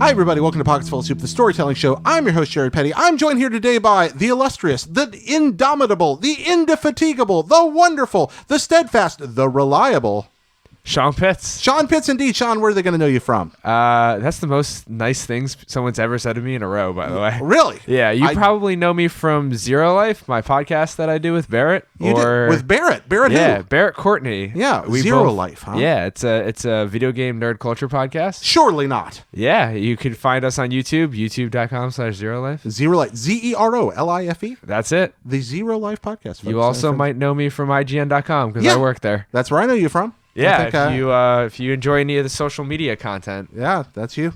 Hi, everybody. Welcome to Pockets Full of Soup, the storytelling show. I'm your host, Jared Petty. I'm joined here today by the illustrious, the indomitable, the indefatigable, the wonderful, the steadfast, the reliable Sean Pitts. Sean Pitts, indeed. Sean, where are they going to know you from? That's the most nice things someone's ever said to me in a row, by the way. Really? Yeah, you probably know me from Zero Life, my podcast that I do with Barrett. You did? With Barrett? Barrett who? Yeah, Barrett Courtney. Yeah, Zero Life, huh? Yeah, it's a video game nerd culture podcast. Surely not. Yeah, you can find us on YouTube, youtube.com/Zero Life. Zero Life. ZeroLife. That's it. The Zero Life podcast. Folks. You also might know me from IGN.com because I work there. That's where I know you from. Yeah, if you enjoy any of the social media content. Yeah, that's you.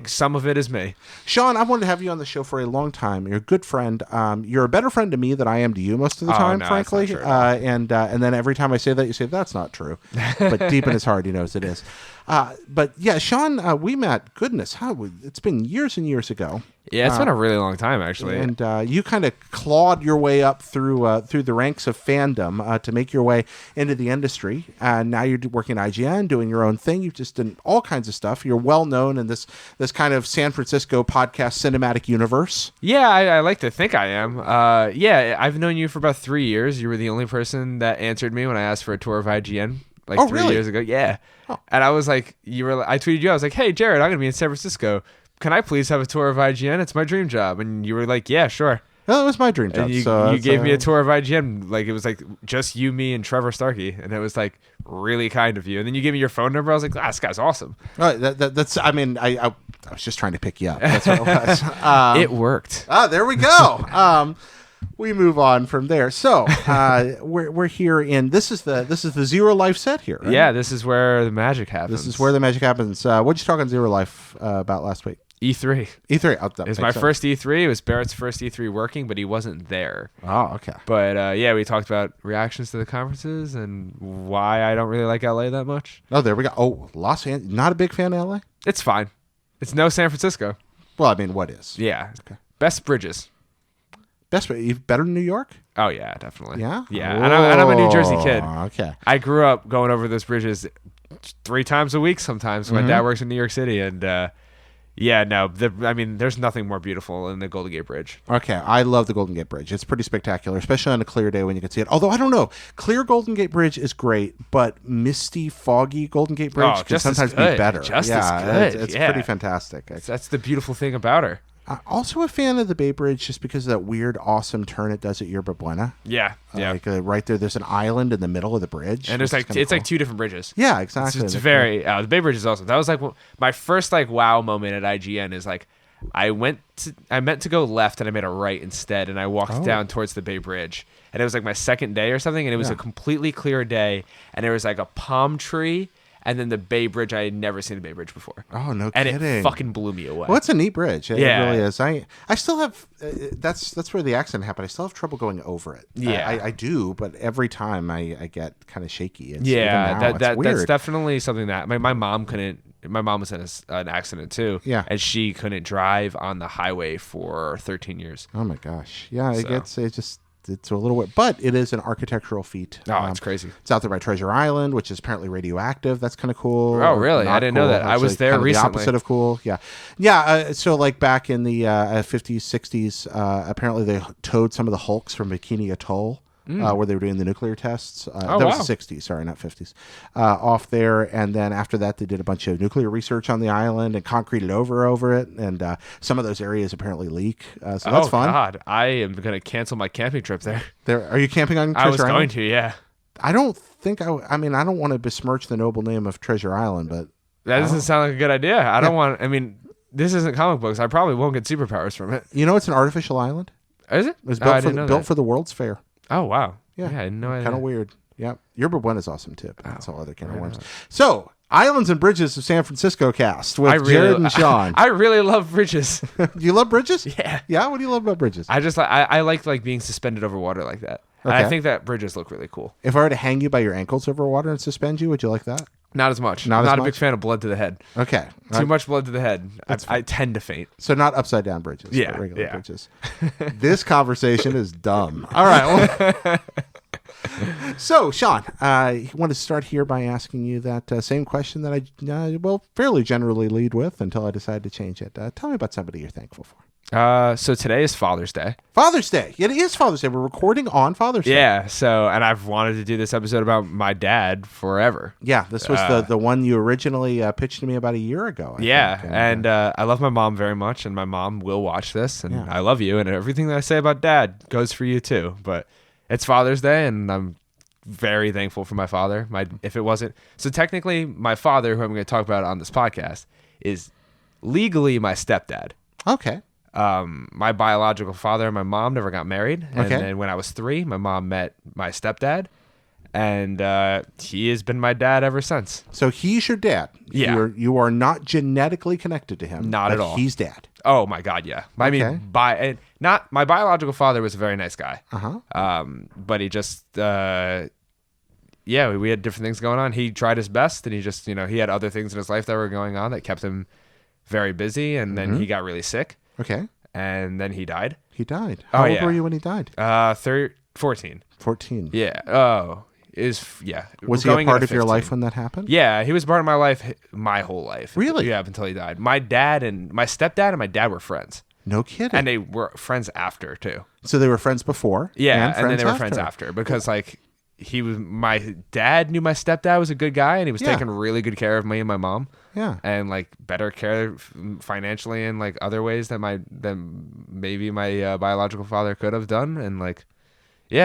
Some of it is me. Sean, I wanted to have you on the show for a long time. You're a good friend. You're a better friend to me than I am to you most of the time, frankly. That's not true. And then every time I say that, you say, that's not true. But deep in his heart, he knows it is. But yeah, Sean, we met, goodness, it's been years and years ago. Yeah, it's been a really long time, actually. And you kind of clawed your way up through the ranks of fandom to make your way into the industry. And now you're working at IGN, doing your own thing. You've just done all kinds of stuff. You're well known in this kind of San Francisco podcast cinematic universe. Yeah, I like to think I am. Yeah, I've known you for about 3 years. You were the only person that answered me when I asked for a tour of IGN. Like 3 years ago. Yeah. Oh. And I was like, I tweeted you. I was like, hey, Jared, I'm going to be in San Francisco. Can I please have a tour of IGN? It's my dream job. And you were like, yeah, sure. Well, it was my dream job. And you gave me a tour of IGN. Like, it was like just you, me, and Trevor Starkey. And it was like really kind of you. And then you gave me your phone number. I was like, this guy's awesome. That's, I mean, I was just trying to pick you up. That's what it was. It worked. There we go. We move on from there. So we're here in this is the Zero Life set here, right? Yeah, this is where the magic happens. This is where the magic happens. What'd you talk on Zero Life about last week? E3. E3. It was my first E3. It was Barrett's first E3 working, but he wasn't there. Oh, okay. But yeah, we talked about reactions to the conferences and why I don't really like LA that much. Oh, there we go. Oh, Los Angeles. Not a big fan of LA? It's fine. It's no San Francisco. Well, I mean, what is? Yeah. Okay. Best bridges. Better than New York? Oh, yeah, definitely. Yeah? Yeah. And I'm a New Jersey kid. Okay. I grew up going over those bridges 3 times a week sometimes. My dad works in New York City. And yeah, no, there's nothing more beautiful than the Golden Gate Bridge. Okay, I love the Golden Gate Bridge. It's pretty spectacular, especially on a clear day when you can see it. Although, I don't know, clear Golden Gate Bridge is great, but misty, foggy Golden Gate Bridge can sometimes be better. Just as good. It's pretty fantastic. That's the beautiful thing about her. Also a fan of the Bay Bridge just because of that weird, awesome turn it does at Yerba Buena. Yeah, yeah. Right there, there's an island in the middle of the bridge. And there's like 2 different bridges. Yeah, exactly. It's very, the Bay Bridge is awesome. That was like my first like wow moment at IGN is like, I meant to go left and I made a right instead. And I walked down towards the Bay Bridge. And it was like my second day or something. And it was a completely clear day. And there was like a palm tree. And then the Bay Bridge, I had never seen the Bay Bridge before. Oh, no kidding. And it fucking blew me away. Well, it's a neat bridge. It really is. I still have, that's where the accident happened. I still have trouble going over it. Yeah. I do, but every time I get kind of shaky. It's that's weird. definitely something that my mom couldn't. My mom was in an accident too. Yeah. And she couldn't drive on the highway for 13 years. Oh my gosh. Yeah, it's a little weird, but it is an architectural feat. Oh, it's crazy. It's out there by Treasure Island, which is apparently radioactive. That's kind of cool. Oh, really? I didn't know that. I was there recently. The opposite of cool. Yeah. Yeah. So like back in the 50s, 60s, apparently they towed some of the hulks from Bikini Atoll. Where they were doing the nuclear tests. That was the 60s, sorry, not 50s. Off there, and then after that, they did a bunch of nuclear research on the island and concreted over it, and some of those areas apparently leak. So that's fun. Oh, God. I am going to cancel my camping trip there. Are you camping on Treasure Island? I was going to, yeah. I don't think I mean, I don't want to besmirch the noble name of Treasure Island, but... That doesn't sound like a good idea. This isn't comic books. I probably won't get superpowers from it. You know it's an artificial island? Is it? It was built for the World's Fair. Oh, wow. Yeah, I had no idea. Kind of weird. Yeah. Yerba Buena is awesome, too. But that's all other can of worms. So, Islands and Bridges of San Francisco cast with Jared and Sean. I really love bridges. You love bridges? Yeah. Yeah? What do you love about bridges? I like being suspended over water like that. Okay. And I think that bridges look really cool. If I were to hang you by your ankles over water and suspend you, would you like that? Not as much. I'm not a big fan of blood to the head. Okay. Too much blood to the head. I tend to faint. So not upside down bridges. Yeah. But regular bridges. This conversation is dumb. All right. Well, So, Sean, I want to start here by asking you that same question that I, fairly generally lead with until I decide to change it. Tell me about somebody you're thankful for. So today is Father's Day. Father's Day. It is Father's Day. We're recording on Father's Day. Yeah. So, and I've wanted to do this episode about my dad forever. Yeah. This was the one you originally pitched to me about a year ago. I think. And I love my mom very much, and my mom will watch this, and I love you, and everything that I say about Dad goes for you too. But it's Father's Day, and I'm very thankful for my father. If it wasn't so, technically, my father, who I'm going to talk about on this podcast, is legally my stepdad. Okay. My biological father and my mom never got married. And then when I was 3, my mom met my stepdad, and he has been my dad ever since. So he's your dad. Yeah. You are not genetically connected to him. Not at all. He's dad. Oh my God, yeah. I mean, not my biological father was a very nice guy. But he just, we had different things going on. He tried his best, and he just, he had other things in his life that were going on that kept him very busy, and then he got really sick. Okay. And then he died. He died. How old were you when he died? 14. 14. Yeah. Oh, Was he a part of your life when that happened? Yeah, he was part of my life, my whole life. Really? Yeah, up until he died. My stepdad and my dad were friends. No kidding. And they were friends after too. So they were friends before. Yeah, and then they were friends after because my dad knew my stepdad was a good guy, and he was taking really good care of me and my mom. Yeah. And better care financially and other ways than maybe my biological father could have done. And he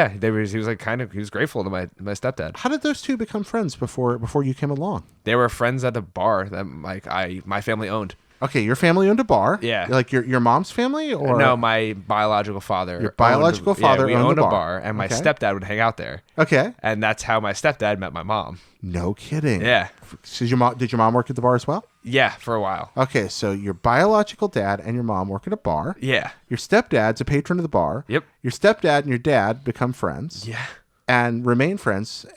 was grateful to my stepdad. How did those two become friends before you came along? They were friends at a bar that my family owned. Okay, your family owned a bar. Yeah. Like your mom's family, or no, my biological father. Your biological father we owned a bar. bar, and my stepdad would hang out there. Okay. And that's how my stepdad met my mom. No kidding. Yeah. So did your mom work at the bar as well? Yeah, for a while. Okay, so your biological dad and your mom work at a bar. Yeah. Your stepdad's a patron of the bar. Yep. Your stepdad and your dad become friends. Yeah. And remain friends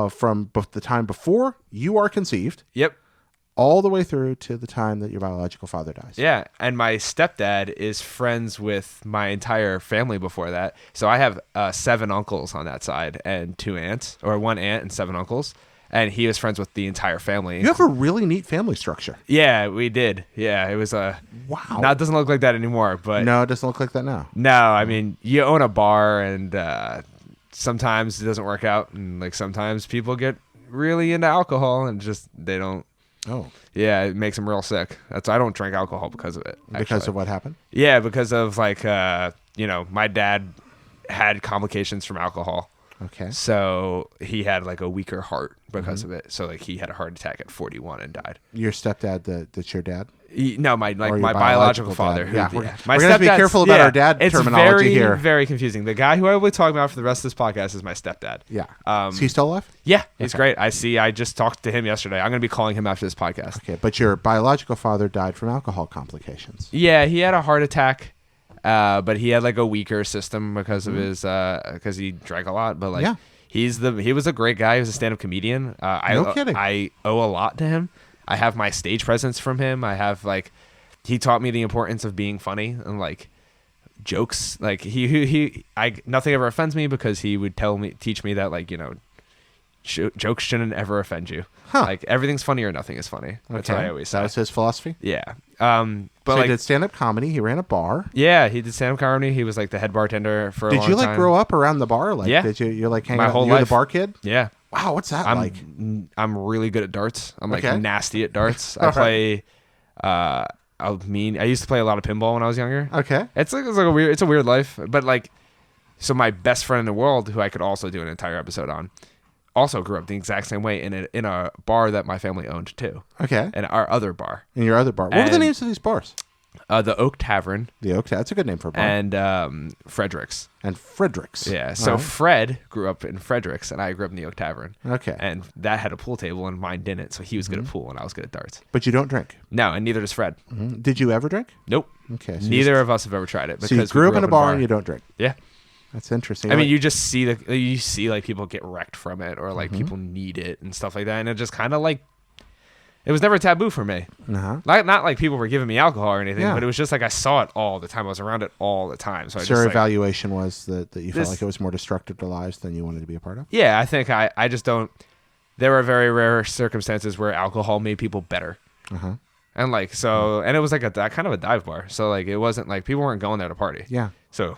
from the time before you are conceived. Yep. All the way through to the time that your biological father dies. Yeah, and my stepdad is friends with my entire family before that. So I have 7 uncles on that side and 2 aunts, or 1 aunt and 7 uncles. And he was friends with the entire family. You have a really neat family structure. Yeah, we did. Yeah, it was a... Wow. Now, it doesn't look like that anymore, but... No, it doesn't look like that now. No, I mean, you own a bar, and sometimes it doesn't work out. And sometimes people get really into alcohol and just, they don't... Oh. Yeah, it makes them real sick. I don't drink alcohol because of it. Because of what happened? Yeah, because of my dad had complications from alcohol. Okay. So he had a weaker heart because of it. So he had a heart attack at 41 and died. Your stepdad, that's your dad? No, my biological father. We're going to have to be careful about our dad terminology here. It's very confusing. The guy who I will be talking about for the rest of this podcast is my stepdad. Yeah. Is he still alive? Yeah, he's great. I just talked to him yesterday. I'm going to be calling him after this podcast. Okay, but your biological father died from alcohol complications. Yeah, he had a heart attack, but he had a weaker system because of his because he drank a lot. But he was a great guy. He was a stand-up comedian. No kidding. I owe a lot to him. I have my stage presence from him. I have he taught me the importance of being funny and jokes. Nothing ever offends me because he would teach me that jokes shouldn't ever offend you. Huh. Everything's funny or nothing is funny. That's what I always say. That was his philosophy? Yeah. But so he did stand-up comedy. He ran a bar. Yeah, he did stand-up comedy. He was the head bartender for a long time. Did you grow up around the bar? Yeah. Did you're hanging my out? Whole You're life. The bar kid? Yeah. Wow, what's that like? I'm really good at darts. I'm nasty at darts. I All play. I used to play a lot of pinball when I was younger. Okay. It's a weird life, but so my best friend in the world, who I could also do an entire episode on, also grew up the exact same way in a bar that my family owned too. Okay. And our other bar. In your other bar. What were the names of these bars? The Oak Tavern. The Oak Tavern. That's a good name for a bar. And Fredericks. And Fredericks. Yeah. So Fred grew up in Fredericks, and I grew up in the Oak Tavern. Okay. And that had a pool table, and mine didn't. So he was good at pool, and I was good at darts. But you don't drink? No, and neither does Fred. Mm-hmm. Did you ever drink? Nope. Okay. So neither of us have ever tried it. So you grew up in a bar and you don't drink? Yeah. That's interesting. I mean, you just see people get wrecked from it, or people need it and stuff like that, and it just kind of It was never taboo for me. Uh-huh. Not like people were giving me alcohol or anything, but it was just like I saw it all the time. I was around it all the time. So your evaluation was that you felt like it was more destructive to lives than you wanted to be a part of? Yeah, I think I just don't. There were very rare circumstances where alcohol made people better. Uh-huh. And like, so, and it was like a kind of a dive bar. So like, it wasn't like people weren't going there to party. Yeah. So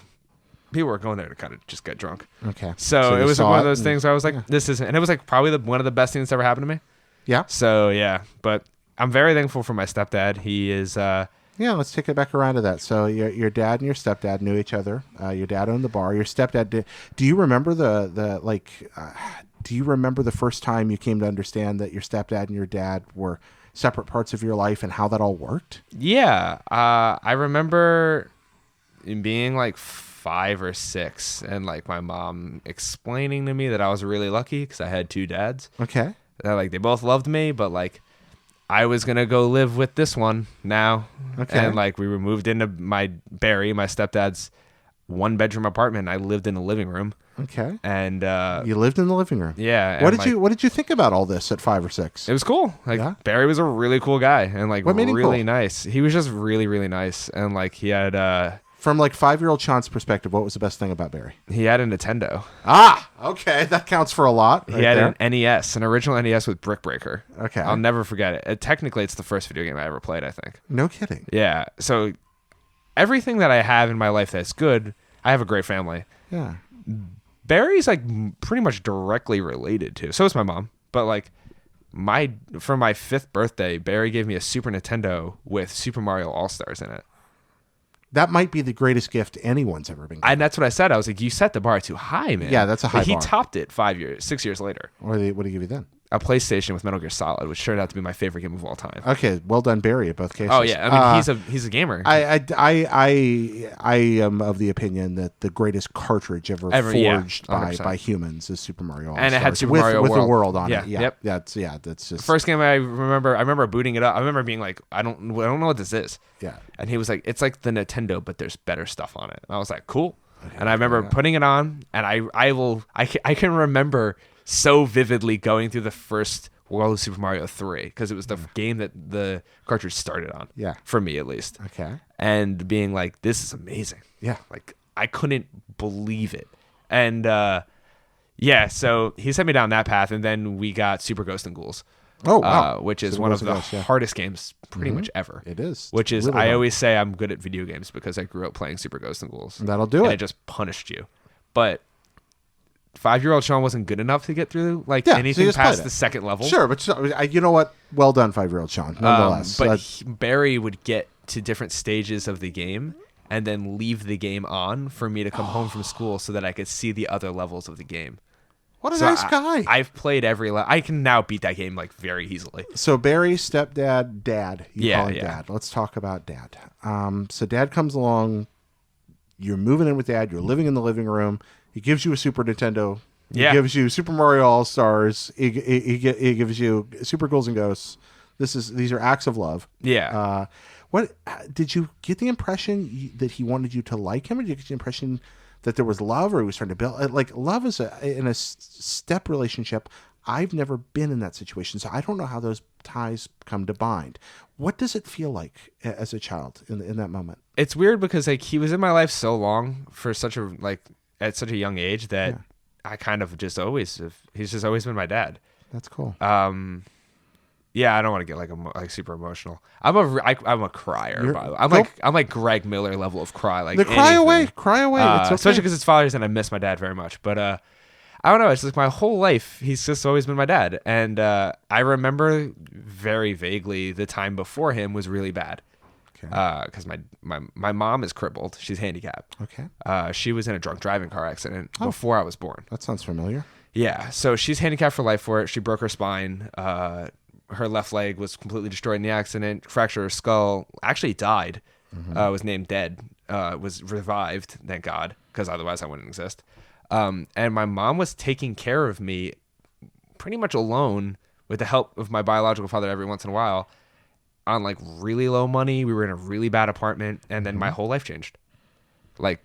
people were going there to kind of just get drunk. Okay. So it was one of those things where I was like, this isn't, and it was like probably one of the best things that's ever happened to me. Yeah. So yeah, but I'm very thankful for my stepdad. He is, yeah, let's take it back around to that. So your dad and your stepdad knew each other. Your dad owned the bar. Your stepdad did. Do you remember do you remember the first time you came to understand that your stepdad and your dad were separate parts of your life and how that all worked? Yeah. I remember being like 5 or 6 and like my mom explaining to me that I was really lucky because I had 2 dads. Okay. That like they both loved me, but like I was gonna go live with this one now. Okay. And like we were moved into my stepdad's 1-bedroom apartment. I lived in the living room. Okay. And you lived in the living room. Yeah. What did you think about all this at 5 or 6? It was cool. Like Barry was a really cool guy and like what made him really cool? nice. He was just really, really nice. And like he had from like 5-year-old Sean's perspective, what was the best thing about Barry? He had a Nintendo. Okay. That counts for a lot. He had an NES, an original NES with Brick Breaker. Okay. I'll never forget it. Technically, it's the first video game I ever played, I think. No kidding. Yeah. So everything that I have in my life that's good, I have a great family. Yeah. Barry's like pretty much directly related to. So is my mom. But like for my 5th birthday, Barry gave me a Super Nintendo with Super Mario All-Stars in it. That might be the greatest gift anyone's ever been given. And that's what I said. I was like, you set the bar too high, man. Yeah, that's a high bar. He topped it 6 years later. What did he give you then? A PlayStation with Metal Gear Solid, which turned out to be my favorite game of all time. Okay, well done, Barry, in both cases. Oh yeah, I mean he's a gamer. I am of the opinion that the greatest cartridge ever forged by humans is Super Mario All-Stars. And it had Super Mario with World. the world on it. Yeah, yep. That's just the first game I remember booting it up. I remember being like, I don't know what this is. Yeah. And he was like, it's like the Nintendo, but there's better stuff on it. And I was like, cool. Okay, and I remember putting it on, and I can remember so vividly going through the first World of Super Mario 3 because it was the game that the cartridge started on. Yeah. For me, at least. Okay. And being like, this is amazing. Yeah. Like, I couldn't believe it. And, yeah, so he sent me down that path, and then we got Super Ghost and Ghouls. Oh, wow. Which is one of the hardest games pretty much ever. It is. Which is, really I always say I'm good at video games because I grew up playing Super Ghost and Ghouls. That'll do it. It just punished you. But 5-year-old Sean wasn't good enough to get through anything past the second level. Sure, but you know what? Well done, 5-year-old Sean. Nonetheless, but Barry would get to different stages of the game and then leave the game on for me to come home from school so that I could see the other levels of the game. What a nice guy! I've played every level. I can now beat that game like very easily. So Barry, stepdad, dad. You call him yeah. Dad. Let's talk about Dad. So Dad comes along. You're moving in with Dad. You're living in the living room. He gives you a Super Nintendo. He gives you Super Mario All-Stars. He gives you Super Ghouls and Ghosts. These are acts of love. Yeah. What did you get the impression that he wanted you to like him, or did you get the impression that there was love, or he was trying to build like love is in a step relationship? I've never been in that situation, so I don't know how those ties come to bind. What does it feel like as a child in that moment? It's weird because like he was in my life so long for at such a young age that I kind of he's just always been my dad. That's cool. Yeah, I don't want to get like super emotional. I'm a crier. By the way. I'm like Greg Miller level of cry. Like cry away. It's okay. Especially because it's Father's Day and I miss my dad very much. But I don't know. It's like my whole life he's just always been my dad, and I remember very vaguely the time before him was really bad. Because my mom is crippled. She's handicapped. Okay. She was in a drunk driving car accident before I was born. That sounds familiar. Yeah. So she's handicapped for life for it. She broke her spine. Her left leg was completely destroyed in the accident. Fractured her skull. Actually died. Was named dead. Was revived. Thank God. Because otherwise I wouldn't exist. And my mom was taking care of me pretty much alone with the help of my biological father every once in a while on like really low money. We were in a really bad apartment, and then my whole life changed. Like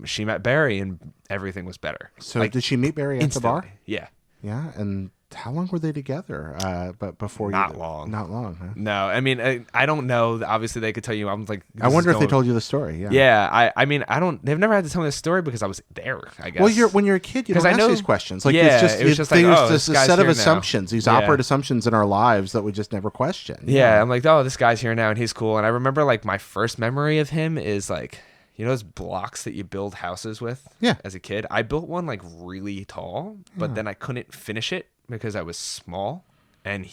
she met Barry and everything was better. So like, did she meet Barry at the bar? Yeah. Yeah. And How long were they together? But before not long. Not long, huh? No, I mean, I don't know. Obviously, they could tell you. I'm like, I wonder if they told you the story. Yeah. Yeah. I mean, I don't. They've never had to tell me the story because I was there. I guess. Well, when you're a kid, you don't ask these questions. Like, yeah, it's just like, this a guy's set of here assumptions. now. These operant assumptions in our lives that we just never question. Yeah, I'm like, oh, this guy's here now and he's cool. And I remember like my first memory of him is like, you know those blocks that you build houses with? Yeah. As a kid, I built one like really tall, but then I couldn't finish it because I was small. And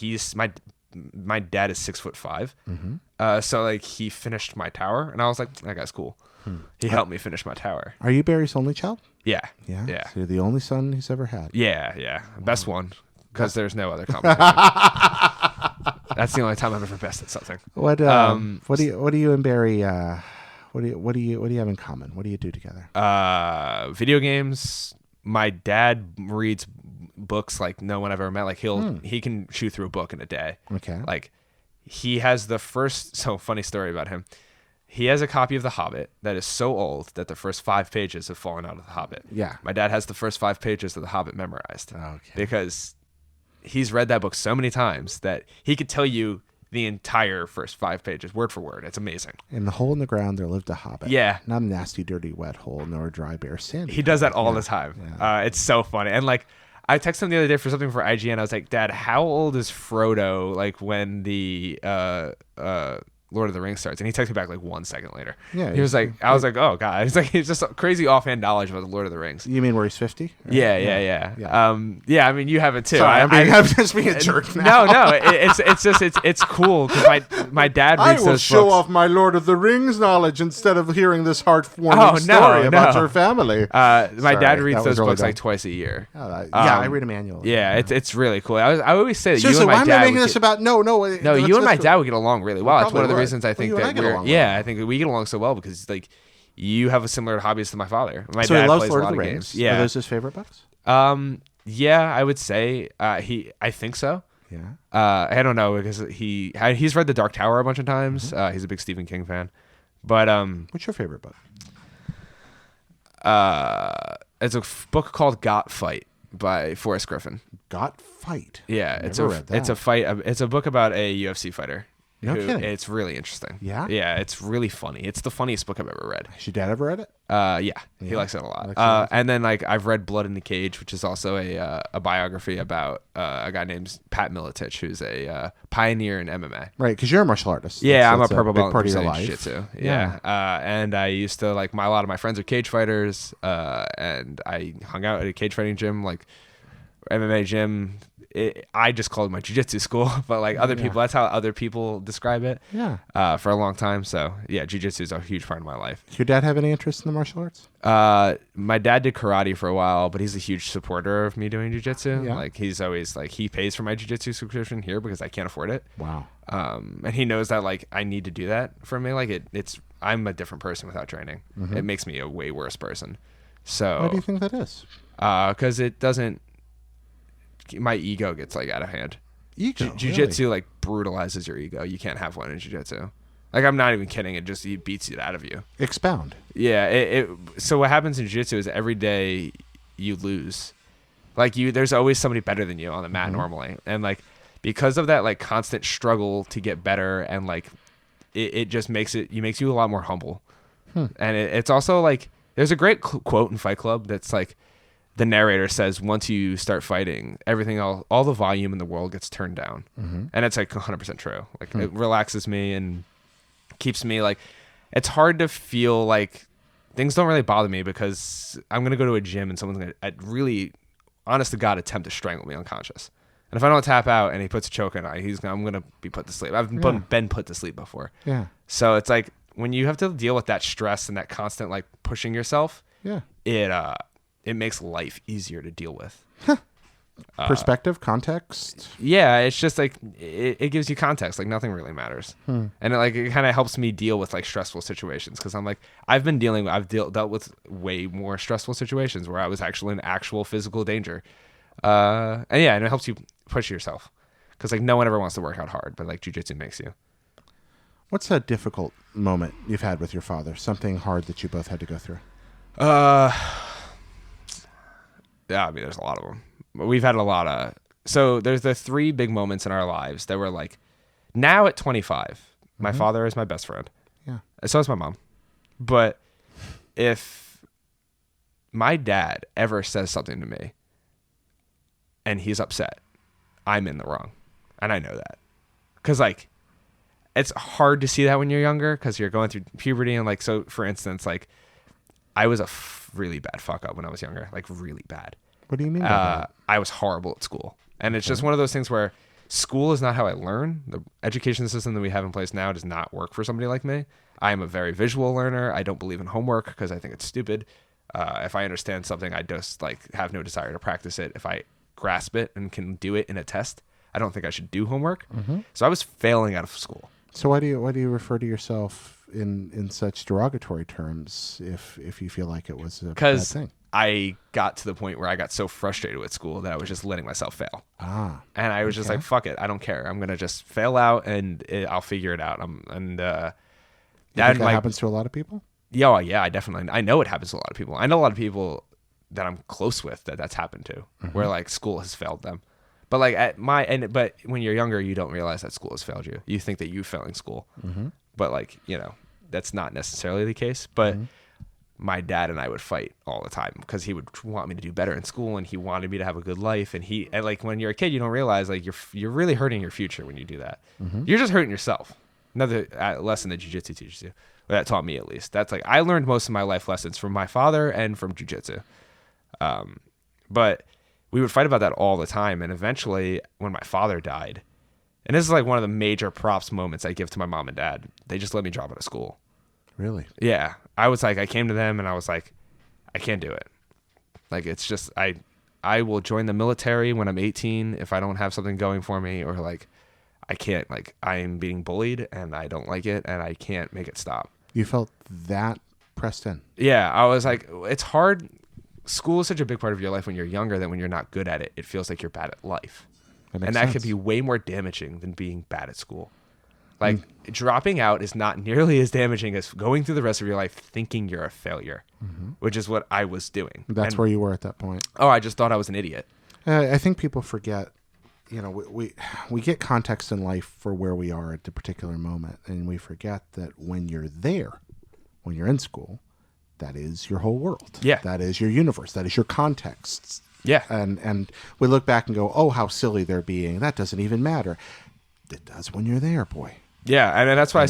my dad is 6'5". So like he finished my tower, and I was like, that guy's cool. He helped me finish my tower. Are you Barry's only child? Yeah. Yeah. Yeah. So you're the only son he's ever had. Yeah. Best one, because there's no other competition. That's the only time I've ever bested something. What do you and Barry? What do you have in common? What do you do together? Video games. My dad reads books like no one I've ever met. Like he can chew through a book in a day. Okay. Like he has the first. So funny story about him. He has a copy of The Hobbit that is so old that the first 5 pages have fallen out of The Hobbit. Yeah. My dad has the first 5 pages of The Hobbit memorized. Okay. Because he's read that book so many times that he could tell you the entire first 5 pages, word for word. It's amazing. In the hole in the ground, there lived a hobbit. Yeah. Not a nasty, dirty, wet hole, nor a dry, bare, sandy. He does that all the time. Yeah. It's so funny. And like, I texted him the other day for something for IGN. I was like, Dad, how old is Frodo? Like when the Lord of the Rings starts, and he texted me back like 1 second later. Yeah, he was like, I was like, oh god, he's just crazy offhand knowledge about the Lord of the Rings. You mean where he's 50? Yeah. I mean, you have it too. Sorry, I'm just being a jerk now. No, it's cool because my dad reads those books. I will show off my Lord of the Rings knowledge instead of hearing this heartwarming story about your family. My dad reads those books like twice a year. I read them annually. Yeah, it's really cool. I always say that seriously, you and my dad. Why am I making this about? No. You and my dad would get along really well. That's one of the reasons I think that I think we get along so well because like you have a similar hobbies to my father. My so dad he loves plays Lord a lot of the of Rings. games. Yeah, are those his favorite books? Yeah, I would say I think so. Yeah. I don't know because he's read The Dark Tower a bunch of times. He's a big Stephen King fan. But what's your favorite book? It's a book called Got Fight by Forrest Griffin. Got Fight. Yeah, it's a fight. It's a book about a UFC fighter. No kidding. It's really interesting. Yeah? Yeah, it's really funny. It's the funniest book I've ever read. Has your dad ever read it? Yeah. He likes it a lot. And then like I've read Blood in the Cage, which is also a biography about a guy named Pat Miletich, who's a pioneer in MMA. Right, because you're a martial artist. Yeah, I'm a purple belt in life. jiu-jitsu. Yeah. And I used to like a lot of my friends are cage fighters, and I hung out at a cage fighting gym, like MMA gym. I just called it my jiu-jitsu school, but like other people, that's how other people describe it. Yeah. For a long time. So yeah, jiu-jitsu is a huge part of my life. Does your dad have any interest in the martial arts? My dad did karate for a while, but he's a huge supporter of me doing jiu-jitsu. Yeah. Like he's always like, he pays for my jiu-jitsu subscription here because I can't afford it. Wow. And he knows that like I need to do that for me. Like I'm a different person without training. It makes me a way worse person. So why do you think that is? Because it doesn't. My ego gets like out of hand. Jiu-jitsu really? like brutalizes your ego. You can't have one in jiu-jitsu. Like I'm not even kidding. It beats it out of you. Expound. Yeah. So what happens in jiu-jitsu is every day you lose. Like there's always somebody better than you on the mat normally, and like because of that like constant struggle to get better, and like it just makes you a lot more humble. And it's also like there's a great quote in Fight Club that's like. The narrator says, once you start fighting, everything, all the volume in the world gets turned down. And it's like 100% true. Like it relaxes me and keeps me like, it's hard to feel like things don't really bother me because I'm going to go to a gym and someone's going to really, honest to God, attempt to strangle me unconscious. And if I don't tap out and he puts a choke on it, I'm going to be put to sleep. I've been put to sleep before. Yeah. So it's like when you have to deal with that stress and that constant like pushing yourself, it makes life easier to deal with. Perspective, context. Yeah, it's just like it gives you context. Like nothing really matters, and it kind of helps me deal with like stressful situations because I'm like I've dealt with way more stressful situations where I was actually in actual physical danger, and it helps you push yourself because like no one ever wants to work out hard, but like jiu-jitsu makes you. What's a difficult moment you've had with your father? Something hard that you both had to go through? Yeah, I mean, there's a lot of them. We've had a lot of So there's the 3 big moments in our lives that were like, now at 25, my father is my best friend. Yeah. So is my mom. But if my dad ever says something to me and he's upset, I'm in the wrong. And I know that. Because, like, it's hard to see that when you're younger because you're going through puberty. And, like, so, for instance, like, I was a really bad fuck up when I was younger. Like, really bad. What do you mean by that? I was horrible at school. And it's just one of those things where school is not how I learn. The education system that we have in place now does not work for somebody like me. I am a very visual learner. I don't believe in homework because I think it's stupid. If I understand something, I just like have no desire to practice it. If I grasp it and can do it in a test, I don't think I should do homework. So I was failing out of school. So why do you refer to yourself in such derogatory terms if you feel like it was a bad thing? I got to the point where I got so frustrated with school that I was just letting myself fail. And I was just like, fuck it. I don't care. I'm going to just fail out and I'll figure it out. That happens to a lot of people? Yeah, I know it happens to a lot of people. I know a lot of people that I'm close with that's happened to where like school has failed them. But like but when you're younger, you don't realize that school has failed you. You think that you're failing school. But like, that's not necessarily the case. But my dad and I would fight all the time because he would want me to do better in school and he wanted me to have a good life. And like when you're a kid, you don't realize like you're really hurting your future when you do that. You're just hurting yourself. Another lesson that jiu-jitsu teaches you. Or that taught me at least. That's like I learned most of my life lessons from my father and from jiu-jitsu. But we would fight about that all the time. And eventually when my father died, and this is like one of the major props moments I give to my mom and dad, they just let me drop out of school. Really? Yeah. I was like, I came to them and I was like, I can't do it. Like, it's just, I will join the military when I'm 18 if I don't have something going for me, or like, I can't, like, I'm being bullied and I don't like it and I can't make it stop. You felt that pressed in? Yeah. I was like, it's hard. School is such a big part of your life when you're younger that when you're not good at it, it feels like you're bad at life. And that could be way more damaging than being bad at school. Like, dropping out is not nearly as damaging as going through the rest of your life thinking you're a failure, which is what I was doing. That's where you were at that point. Oh, I just thought I was an idiot. I think people forget, we get context in life for where we are at a particular moment, and we forget that when you're there, when you're in school, that is your whole world. Yeah. That is your universe. That is your context. Yeah. And we look back and go, oh, how silly they're being. That doesn't even matter. It does when you're there, boy. Yeah, and that's why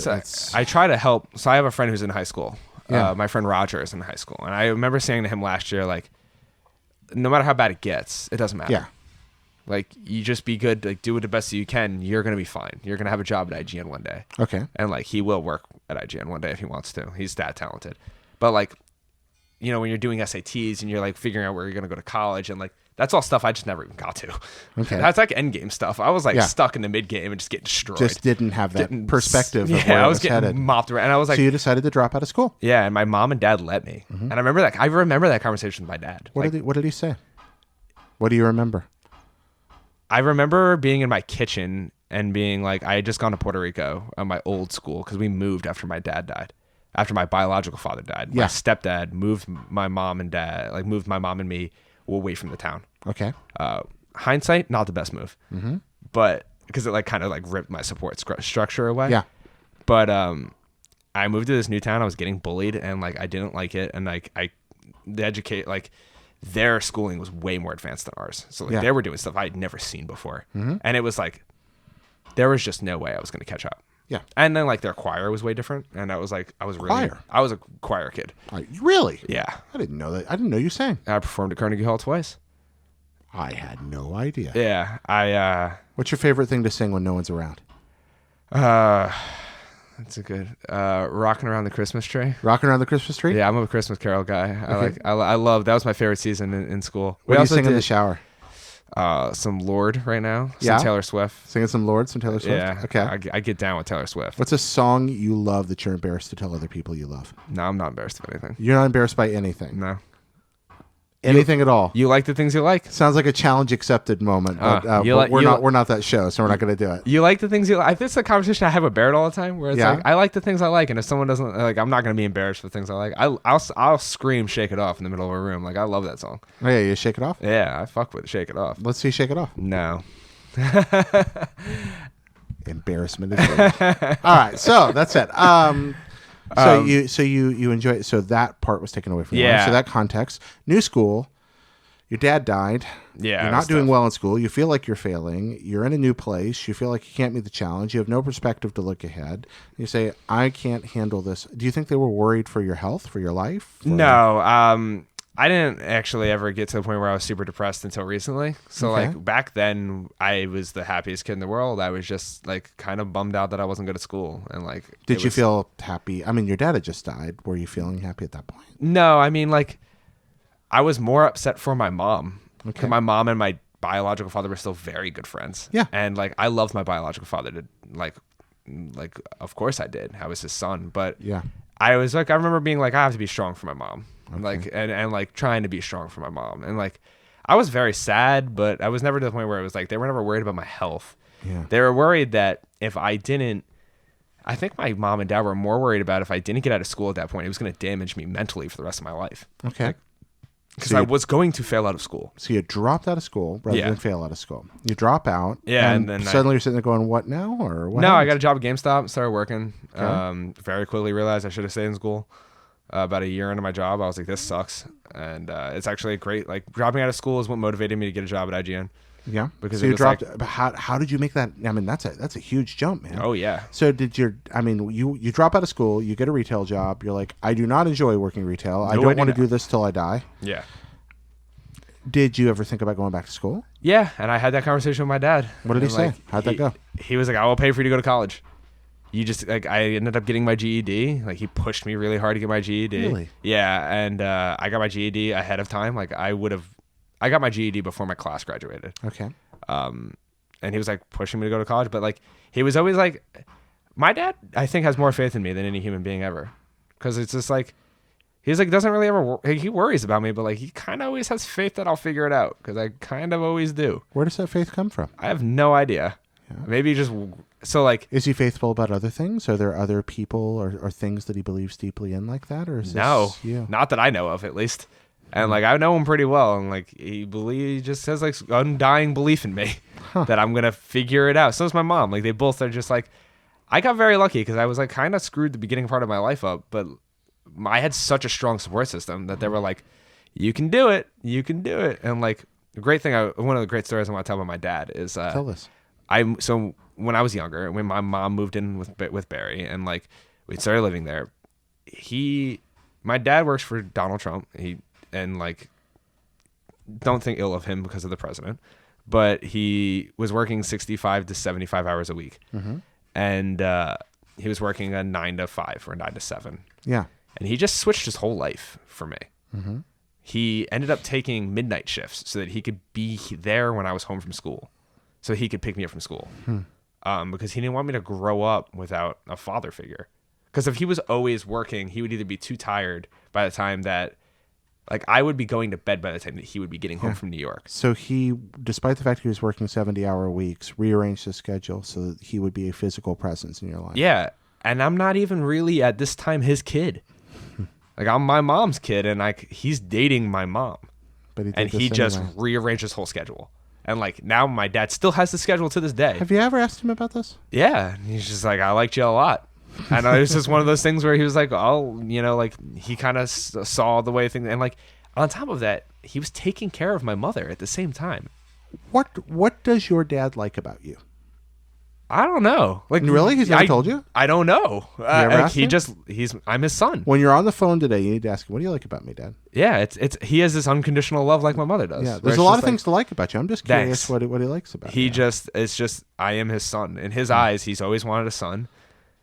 I try to help. So I have a friend who's in high school. Yeah. My friend Roger is in high school. And I remember saying to him last year, like, no matter how bad it gets, it doesn't matter. Yeah. Like, you just be good, like, do it the best that you can. You're going to be fine. You're going to have a job at IGN one day. Okay. And, like, he will work at IGN one day if he wants to. He's that talented. But, like, when you're doing SATs and you're, like, figuring out where you're going to go to college and, like, that's all stuff I just never even got to. Okay. That's like end game stuff. I was like stuck in the mid game and just getting destroyed. Just didn't have that perspective of where I was getting headed. mopped around. And I was like, so you decided to drop out of school. Yeah, and my mom and dad let me. And I remember that. I remember that conversation with my dad. What did he say? What do you remember? I remember being in my kitchen and being like, I had just gone to Puerto Rico on my old school because we moved after my dad died. After my biological father died. My stepdad moved my mom and me away from the town. Okay. Hindsight, not the best move, but because it like kind of like ripped my support structure away. Yeah. But I moved to this new town. I was getting bullied and like I didn't like it, and like their schooling was way more advanced than ours. So like they were doing stuff I had never seen before, and it was like there was just no way I was going to catch up. Yeah. And then like their choir was way different, and I was like I was a choir kid. Really? Yeah. I didn't know that. I didn't know you sang. I performed at Carnegie Hall twice. I had no idea. Yeah. What's your favorite thing to sing when no one's around? That's a good Rocking Around the Christmas Tree. Rocking Around the Christmas Tree? Yeah, I'm a Christmas Carol guy. Okay. I love that was my favorite season in school. What do you sing in the shower? Some Lord right now. Yeah? Some Taylor Swift. Singing some Lord, some Taylor Swift? Yeah. Okay. I get down with Taylor Swift. What's a song you love that you're embarrassed to tell other people you love? No, I'm not embarrassed of anything. You're not embarrassed by anything? No. Anything at all. You like the things you like. Sounds like a challenge accepted moment, but, we're not that show, so we're not going to do it. You like the things you like. This is a conversation I have with Barrett all the time, where it's like, I like the things I like, and if someone doesn't like, I'm not going to be embarrassed for the things I like. I'll scream "Shake It Off" in the middle of a room. Like, I love that song. Oh, yeah, you Shake It Off? Yeah, I fuck with Shake It Off. Let's see Shake It Off. No. Embarrassment is all right, so that's it. So you enjoy it. So that part was taken away from you. Yeah. So that context, new school, your dad died. Yeah. You're not doing well in school. You feel like you're failing. You're in a new place. You feel like you can't meet the challenge. You have no perspective to look ahead. You say, I can't handle this. Do you think they were worried for your health, for your life? No. I didn't actually ever get to the point where I was super depressed until recently. So like back then I was the happiest kid in the world. I was just like kind of bummed out that I wasn't good at school. And like, did you feel happy? I mean, your dad had just died. Were you feeling happy at that point? No, I mean, like, I was more upset for my mom. Okay. My mom and my biological father were still very good friends. Yeah. And like, I loved my biological father to like, of course I did. I was his son, but yeah, I was like, I remember being like, I have to be strong for my mom. Okay. Like, and like trying to be strong for my mom. And like, I was very sad, but I was never to the point where it was like, they were never worried about my health. Yeah. They were worried that if I didn't, I think my mom and dad were more worried about if I didn't get out of school at that point, it was going to damage me mentally for the rest of my life. Okay. Because I was going to fail out of school. So you dropped out of school rather than fail out of school. You drop out. Yeah. And then suddenly you're sitting there going, what now? Or what? No, happened? I got a job at GameStop, started working. Okay. Very quickly realized I should have stayed in school. About a year into my job, I was like, this sucks. And it's actually great. Like, dropping out of school is what motivated me to get a job at IGN. Yeah. Because so you dropped. Like, how did you make that? I mean, that's a huge jump, man. Oh yeah. So you drop out of school, you get a retail job. You're like, I do not enjoy working retail. I don't want to do this till I die. Yeah. Did you ever think about going back to school? Yeah, and I had that conversation with my dad. What did he say? How'd that go? He was like, I will pay for you to go to college. You just like, I ended up getting my GED. Like, he pushed me really hard to get my GED. Really? Yeah, and I got my GED ahead of time. Like, I got my GED before my class graduated. Okay. And he was like pushing me to go to college, but like, he was always like, my dad, I think, has more faith in me than any human being ever, because it's just like, he's like, doesn't really ever he worries about me, but like, he kind of always has faith that I'll figure it out, because I kind of always do. Where does that faith come from? I have no idea. Yeah. Maybe just so like, is he faithful about other things? Are there other people or things that he believes deeply in like that, or is no, this you? Not that I know of, at least. And like, I know him pretty well, and like, he just has like undying belief in me that I'm gonna figure it out. So is my mom. Like, they both are just like, I got very lucky because I was like kind of screwed the beginning part of my life up, but I had such a strong support system that they were like, you can do it, and like, the great thing, one of the great stories I want to tell about my dad is tell us. So when I was younger, when my mom moved in with Barry, and like, we started living there, my dad works for Donald Trump. And like, don't think ill of him because of the president, but he was working 65 to 75 hours a week. Mm-hmm. And he was working a 9 to 5 or 9 to 7. Yeah. And he just switched his whole life for me. Mm-hmm. He ended up taking midnight shifts so that he could be there when I was home from school, so he could pick me up from school. Because he didn't want me to grow up without a father figure. Because if he was always working, he would either be too tired by the time that, like, I would be going to bed by the time that he would be getting home from New York. So he, despite the fact he was working 70-hour weeks, rearranged his schedule so that he would be a physical presence in your life. Yeah. And I'm not even really at this time his kid. Like, I'm my mom's kid, and like, he's dating my mom. But he just rearranged his whole schedule. And like, now my dad still has the schedule to this day. Have you ever asked him about this? Yeah. He's just like, I liked you a lot. And it was just one of those things where he was like, oh, like, he kind of saw the way things, and like, on top of that, he was taking care of my mother at the same time. What does your dad like about you? I don't know. Like, really? He's never told you? I don't know. You ever asked him? I'm his son. When you're on the phone today, you need to ask him, what do you like about me, Dad? Yeah, he has this unconditional love like my mother does. Yeah, there's a lot of things to like about you. I'm just curious what he likes about you. It's just, I am his son. In his eyes, he's always wanted a son,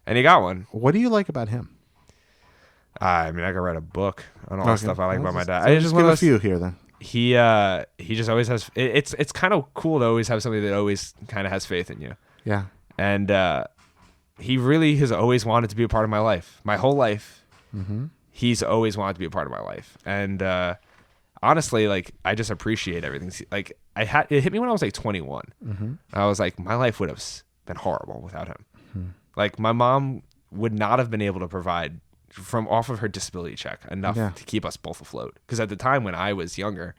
and he got one. What do you like about him? I mean, I could write a book on all the stuff I like about my dad. I just give a few here then. He just always has. It's kind of cool to always have somebody that always kind of has faith in you. Yeah. And he really has always wanted to be a part of my life. My whole life, he's always wanted to be a part of my life. And honestly, like, I just appreciate everything. Like, it hit me when I was like 21. I was like, my life would have been horrible without him. Like, my mom would not have been able to provide from off of her disability check enough to keep us both afloat. Because at the time when I was younger,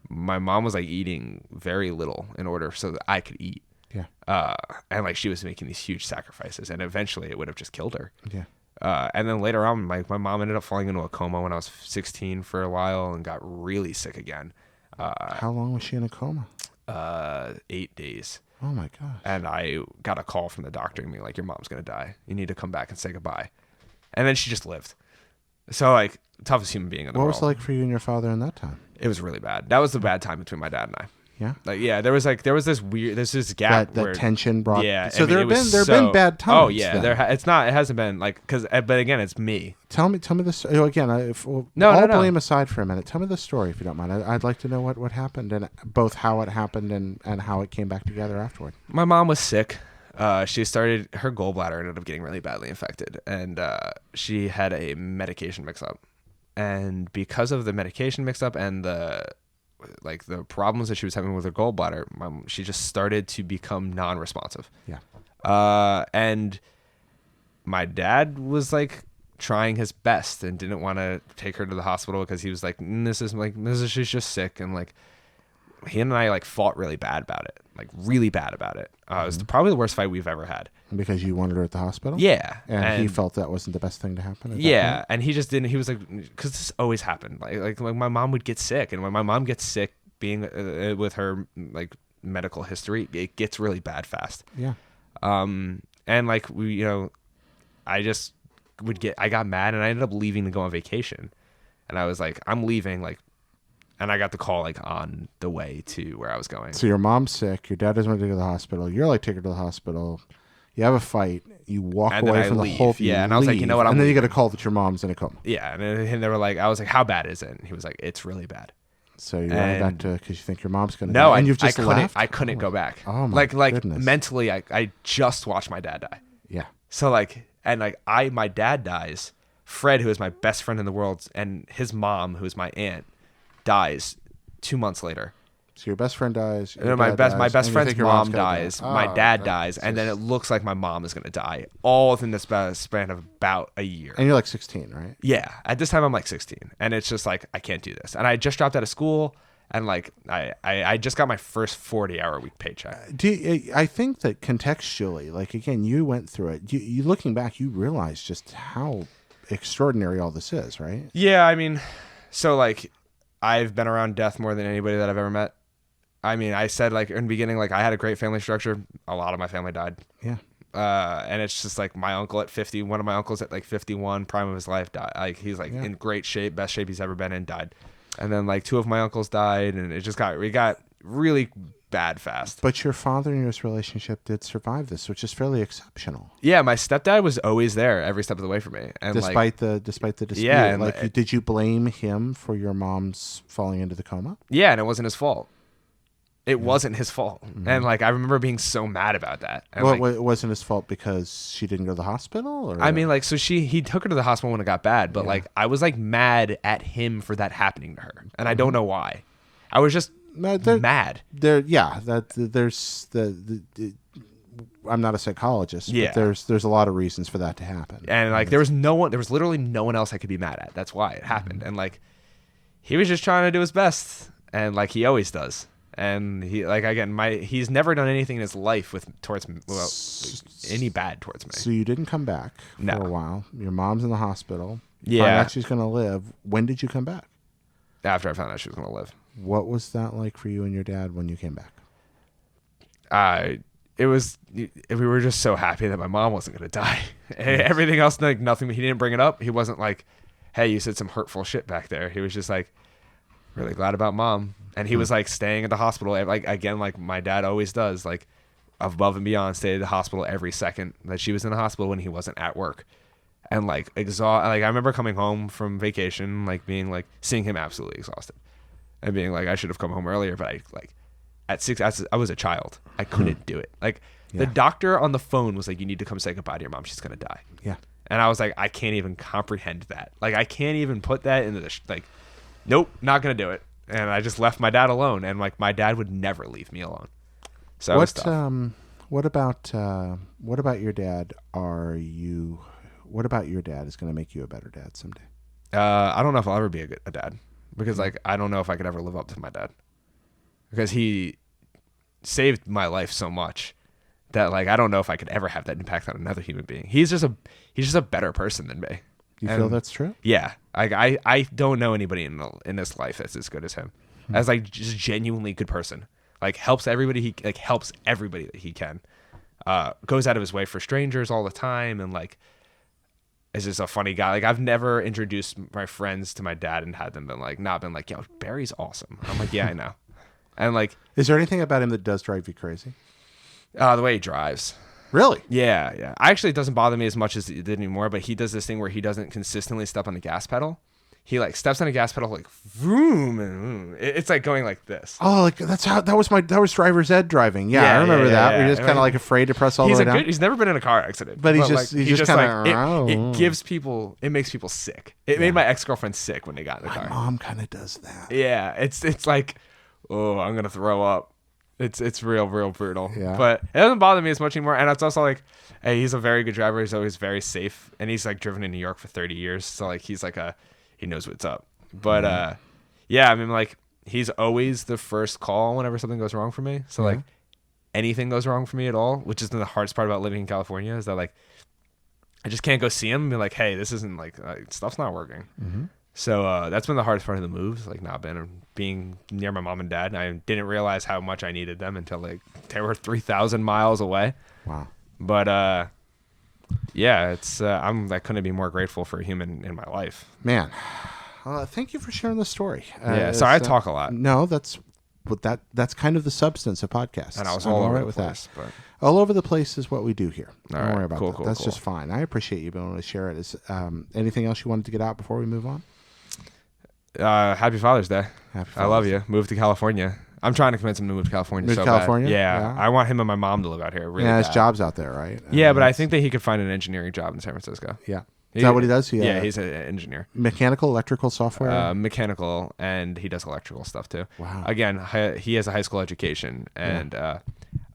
my mom was like eating very little in order so that I could eat. And like she was making these huge sacrifices, and eventually it would have just killed her. And then later on, my mom ended up falling into a coma when I was 16 for a while and got really sick again. How long was she in a coma? 8 days. Oh my gosh. And I got a call from the doctor and being like, your mom's going to die. You need to come back and say goodbye. And then she just lived. So like, toughest human being in the world. What was it like for you and your father in that time? It was really bad. That was the bad time between my dad and I. Yeah. Like, yeah, there was this gap that where tension brought. Yeah. So there have been bad times. Oh yeah. Then. It hasn't been like, but again, it's me. Tell me this. Again, all blame aside for a minute. Tell me the story if you don't mind. I'd like to know what happened and both how it happened and how it came back together afterward. My mom was sick. She started, her gallbladder ended up getting really badly infected, and she had a medication mix-up. And because of the medication mix-up and the problems that she was having with her gallbladder, she just started to become non-responsive. Yeah. And my dad was like trying his best and didn't want to take her to the hospital because he was like, she's just sick. And like, he and I like fought really bad about it. Like really bad about it. It was probably the worst fight we've ever had. Because you wanted her at the hospital? Yeah. And he felt that wasn't the best thing to happen? Yeah. And he just didn't. He was like, because this always happened. Like my mom would get sick. And when my mom gets sick, being with her like medical history, it gets really bad fast. Yeah. And like, I got mad and I ended up leaving to go on vacation. And I was like, I'm leaving. Like, and I got the call like on the way to where I was going. So your mom's sick. Your dad doesn't want to go to the hospital. You're like, take her to the hospital. You have a fight. You walk away from the whole thing. Yeah, and I was like, you know what? And then you get a call that your mom's in a coma. Yeah, and they were like, I was like, how bad is it? And he was like, it's really bad. So you went back to because you think your mom's going to die. And you've just left? I couldn't go back. Oh my goodness. Mentally, I just watched my dad die. Yeah. So like, and like my dad dies. Fred, who is my best friend in the world, and his mom, who is my aunt, dies 2 months later. So your best friend dies. My best friend's mom dies. My dad dies, and then it looks like my mom is going to die, all within the span of about a year. And you're like 16, right? Yeah. At this time, I'm like 16, and it's just like I can't do this. And I just dropped out of school, and like I just got my first 40-hour-a-week paycheck. I think that contextually, like again, you went through it. You looking back, you realize just how extraordinary all this is, right? Yeah. I mean, so like I've been around death more than anybody that I've ever met. I mean, I said like in the beginning, like I had a great family structure. A lot of my family died. Yeah. And it's just like my uncle at 50, one of my uncles at like 51, prime of his life, died. Like he's like in great shape, best shape he's ever been in, died. And then like two of my uncles died, and we got really bad fast. But your father and your relationship did survive this, which is fairly exceptional. Yeah, my stepdad was always there every step of the way for me. And despite the dispute. Yeah, and like did you blame him for your mom's falling into the coma? Yeah, and it wasn't his fault. It wasn't his fault. Mm-hmm. And like I remember being so mad about that. And well, it wasn't his fault because she didn't go to the hospital? Or? I mean, like, so he took her to the hospital when it got bad, but like I was like mad at him for that happening to her. And I don't know why. I was just mad. I'm not a psychologist, but there's a lot of reasons for that to happen. And like there was literally no one else I could be mad at. That's why it happened. And like he was just trying to do his best, and like he always does. And he like again, he's never done anything in his life towards me, any bad towards me. So you didn't come back for a while. Your mom's in the hospital. Yeah, found out she's gonna live. When did you come back? After I found out she was gonna live. What was that like for you and your dad when you came back? We were just so happy that my mom wasn't gonna die. Everything else, like nothing. He didn't bring it up. He wasn't like, "Hey, you said some hurtful shit back there." He was just like, "Really glad about mom." And he was like staying at the hospital, like again, like my dad always does, like above and beyond, stayed at the hospital every second that she was in the hospital when he wasn't at work. And like like I remember coming home from vacation, like being like seeing him absolutely exhausted, and being like, I should have come home earlier, but I like at 6, I was a child, I couldn't do it. Like the doctor on the phone was like, you need to come say goodbye to your mom, she's gonna die. Yeah. And I was like, I can't even comprehend that. Like I can't even put that into the like, nope, not gonna do it. and I just left my dad alone. And like my dad would never leave me alone. So it was tough. What about your dad? What about your dad is going to make you a better dad someday? I don't know if I'll ever be a dad because like I don't know if I could ever live up to my dad because he saved my life so much that like I don't know if I could ever have that impact on another human being. He's just a better person than me. You feel that's true? Yeah. I don't know anybody in this life that's as good as him. As like just genuinely good person. Like helps everybody that he can. Goes out of his way for strangers all the time and like is just a funny guy. Like I've never introduced my friends to my dad and had them not been like, yo, Barry's awesome. I'm like, yeah, I know. And like, is there anything about him that does drive you crazy? The way he drives. Really? Yeah. Actually, it doesn't bother me as much as it did anymore, but he does this thing where he doesn't consistently step on the gas pedal. He like steps on a gas pedal like vroom and vroom. It's like going like this. Oh, like that was driver's ed driving. Yeah, I remember that. Yeah. We're just kind of like afraid to press all the way down. He's never been in a car accident, but he's just kind of. It makes people sick. It made my ex-girlfriend sick when they got in the car. My mom kind of does that. Yeah, it's like, oh, I'm gonna throw up. It's real brutal. Yeah. But it doesn't bother me as much anymore. And it's also like, hey, he's a very good driver. He's always very safe, and he's like driven in New York for 30 years. So like he's like he knows what's up. But yeah, I mean like he's always the first call whenever something goes wrong for me. So like anything goes wrong for me at all, which is the hardest part about living in California, is that like I just can't go see him and be like, hey, this isn't like stuff's not working. Mm-hmm. So that's been the hardest part of the moves, like not being near my mom and dad. And I didn't realize how much I needed them until like they were 3,000 miles away. Wow. But yeah, it's I couldn't be more grateful for a human in my life. Man, thank you for sharing the story. Yeah, sorry I talk a lot. No, that's kind of the substance of podcasts. And I was all over right with that. But all over the place is what we do here. Don't worry about that. That's just fine. I appreciate you being able to share it. Is anything else you wanted to get out before we move on? Happy Father's Day. I love Day. you. Move to California. I'm trying to convince him to move to California. Move to California? Yeah. I want him and my mom to live out here. Really his job's out there, right? Yeah, but I think that he could find an engineering job in San Francisco. Yeah. Is that what he does? Yeah, he's an engineer. Mechanical, electrical, software? Mechanical, and he does electrical stuff too. Wow. Again, he has a high school education, and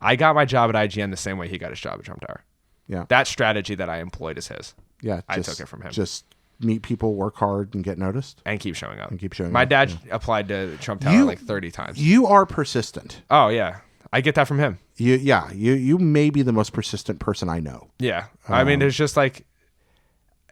I got my job at IGN the same way he got his job at Trump Tower. Yeah. That strategy that I employed is his. Yeah. I took it from him. Just meet people, work hard, and get noticed. And keep showing up. My dad applied to Trump Tower like 30 times. You are persistent. Oh, yeah. I get that from him. You may be the most persistent person I know. Yeah. I mean, it's just like,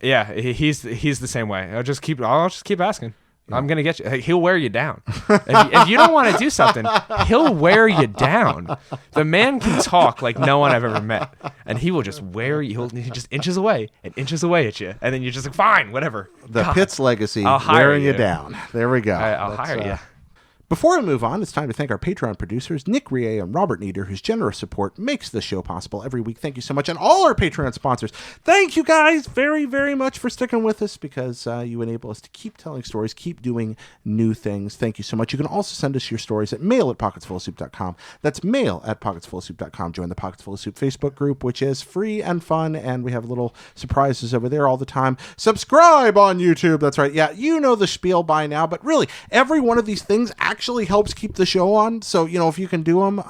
yeah, he's the same way. I'll just keep asking. Yeah. I'm gonna get you. He'll wear you down. if you don't want to do something, he'll wear you down. The man can talk like no one I've ever met, and he will just wear you. He just inches away at you, and then you're just like, fine, whatever. The Pitts legacy, wearing you down. There we go. I'll hire you. Before we move on, it's time to thank our Patreon producers, Nick Rie and Robert Nieder, whose generous support makes the show possible every week. Thank you so much. And all our Patreon sponsors, thank you guys very, very much for sticking with us, because you enable us to keep telling stories, keep doing new things. Thank you so much. You can also send us your stories at mail@pocketsfullofsoup.com. That's mail@pocketsfullofsoup.com. Join the Pockets Full of Soup Facebook group, which is free and fun, and we have little surprises over there all the time. Subscribe on YouTube. That's right. Yeah, you know the spiel by now, but really, every one of these things actually helps keep the show on. So, if you can do them,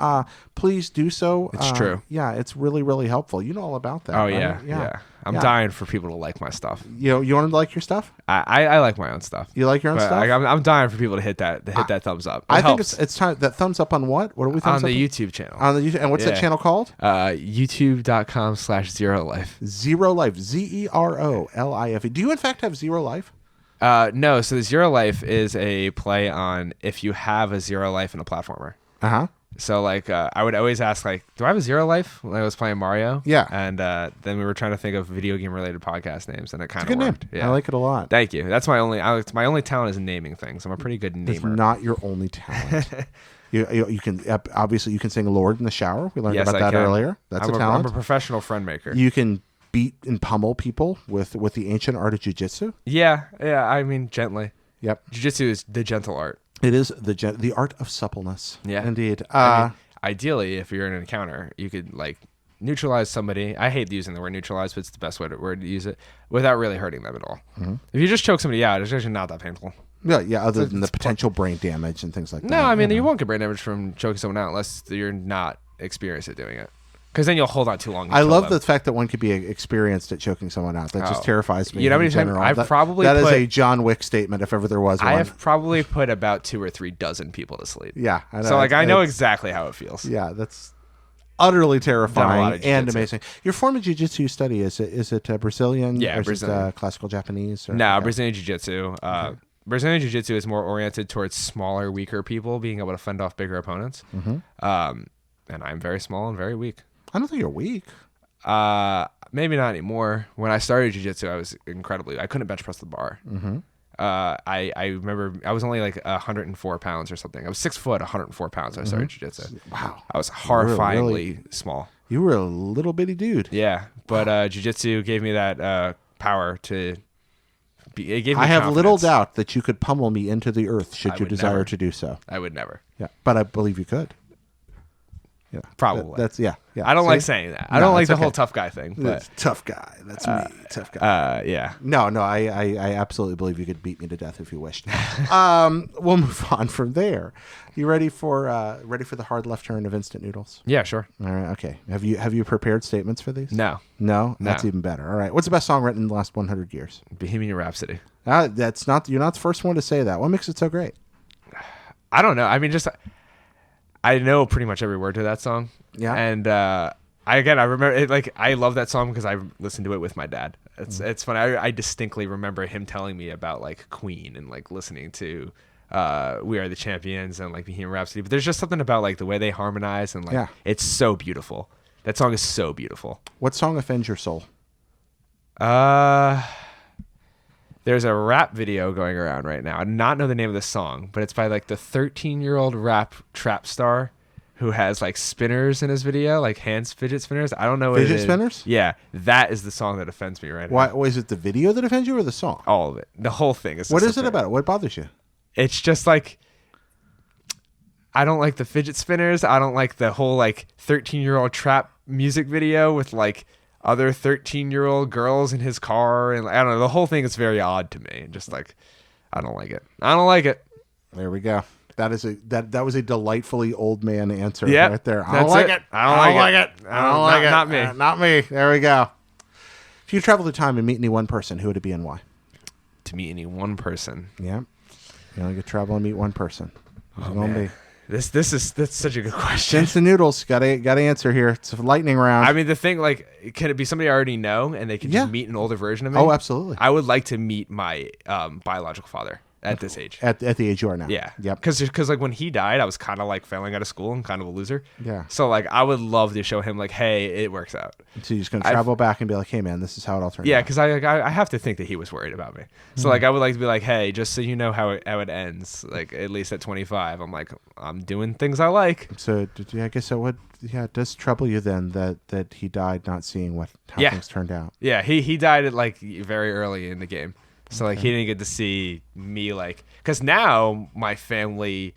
please do so. It's true. Yeah, it's really, really helpful. You know all about that. Oh, right? Yeah. I'm dying for people to like my stuff. You want to like your stuff? I like my own stuff. You like your own stuff? I'm dying for people to hit that thumbs up. I think it's time. That thumbs up on what? What are we thumbs up? On the YouTube channel. On the YouTube, and what's that channel called? YouTube.com/ZeroLife. Zero Life. ZeroLife. Do you in fact have Zero Life? No, so the Zero Life is a play on if you have a zero life in a platformer. Uh-huh. So like I would always ask like, do I have a zero life when I was playing Mario? Yeah. And then we were trying to think of video game related podcast names, and it kind of worked. Name. Yeah. I like it a lot. Thank you. That's my only talent is naming things. I'm a pretty good namer. It's not your only talent. You can obviously you can sing Lord in the shower. We learned about that earlier. That's a talent. I'm a professional friend maker. You can beat and pummel people with the ancient art of jiu-jitsu. Yeah. I mean, gently. Yep. Jiu-jitsu is the gentle art. It is the art of suppleness. Yeah, indeed. Ideally, if you're in an encounter, you could like neutralize somebody. I hate using the word neutralize, but it's the best word to use it without really hurting them at all. Mm-hmm. If you just choke somebody out, it's actually not that painful. Yeah. Other than the potential brain damage and things like that. No, I mean you won't get brain damage from choking someone out unless you're not experienced at doing it. Because then you'll hold on too long. I love the fact that one could be experienced at choking someone out. That just terrifies me. You know how many times that is a John Wick statement if ever there was one. I have probably put about 2 or 3 dozen people to sleep. Yeah. I know. So I know exactly how it feels. Yeah, that's utterly terrifying and amazing. Your form of jiu-jitsu you study, is it Brazilian? Yeah, or Brazilian. Is it Classical Japanese? No, Brazilian jiu-jitsu. Brazilian jiu-jitsu is more oriented towards smaller, weaker people being able to fend off bigger opponents. And I'm very small and very weak. I don't think you're weak. Maybe not anymore. When I started jiu-jitsu, I was I couldn't bench press the bar. I remember I was only like 104 pounds or something. I was 6 foot, 104 pounds when I started jiu-jitsu. Wow. I was horrifyingly small. You were a little bitty dude. Yeah, but jiu-jitsu gave me that power to be. It gave me I have confidence. little doubt that you could pummel me into the earth should you desire to do so. I would never. Yeah, but I believe you could. Yeah, probably. That's yeah. I don't like saying that. I don't like the whole tough guy thing. But tough guy. That's me. Tough guy. Yeah. No. I absolutely believe you could beat me to death if you wished. We'll move on from there. You ready for the hard left turn of instant noodles? Yeah, sure. All right. Okay. Have you prepared statements for these? No. No. That's even better. All right. What's the best song written in the last 100 years? Bohemian Rhapsody. That's not. You're not the first one to say that. What makes it so great? I don't know. I mean, I know pretty much every word to that song. Yeah. And I remember it, I love that song because I listened to it with my dad. It's funny. I distinctly remember him telling me about Queen and listening to We Are the Champions and Bohemian Rhapsody. But there's just something about the way they harmonize and it's so beautiful. That song is so beautiful. What song offends your soul? There's a rap video going around right now. I do not know the name of the song, but it's by the 13-year-old rap trap star who has spinners in his video, hands fidget spinners. I don't know what it is. Fidget spinners? Yeah, that is the song that offends me right now. Why is it the video that offends you or the song? All of it. The whole thing is. What is it about it? What bothers you? It's just I don't like the fidget spinners. I don't like the whole 13-year-old trap music video with other 13-year-old girls in his car, and I don't know, the whole thing is very odd to me. Just I don't like it. I don't like it. There we go. That was a delightfully old man answer right there. I don't like it. I don't like it. I don't like it. Not me. Not me. There we go. If you travel through time and meet any one person, who would it be and why? To meet any one person. Yeah. You only get to travel and meet one person. Who's it gonna be? That's such a good question. Instant noodles. Got to answer here. It's a lightning round. I mean, the thing, can it be somebody I already know and they can just meet an older version of me? Oh, absolutely. I would like to meet my biological father at this age. At the age you are now. Yeah. Yep. Because when he died, I was kind of failing out of school and kind of a loser. Yeah. So I would love to show him hey, it works out. So you're just gonna travel back and be hey man, this is how it all turned out. Yeah, because I have to think that he was worried about me. So I would like to be hey, just so you know how it ends. At least at 25, I'm doing things I like. So I guess it would. Yeah, it does trouble you then that he died not seeing how things turned out. Yeah, he died at very early in the game. So he didn't get to see me because now my family,